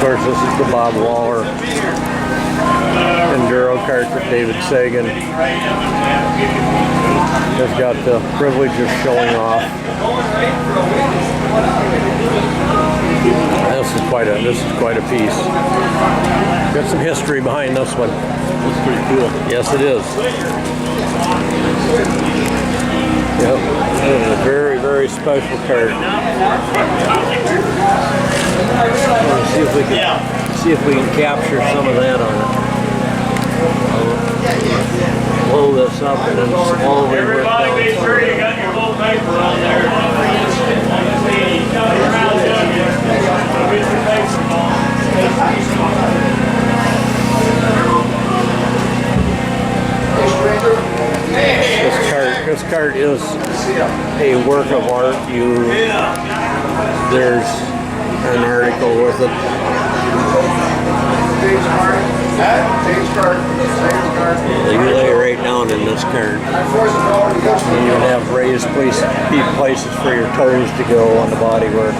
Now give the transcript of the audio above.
course, this is the Bob Waller Enduro kart that David Sagan has got the privilege of showing off. This is quite a piece. Got some history behind this one. That's pretty cool. Yes, it is. Yep, it is a very, very special kart. Let's see if we can capture some of that on it. Blow this up and then slowly work down. Everybody, make sure you got your whole paper on there. This kart is a work of art. There's an article with it. You lay right down in this kart. And you have raised places for your toes to go on the bodywork.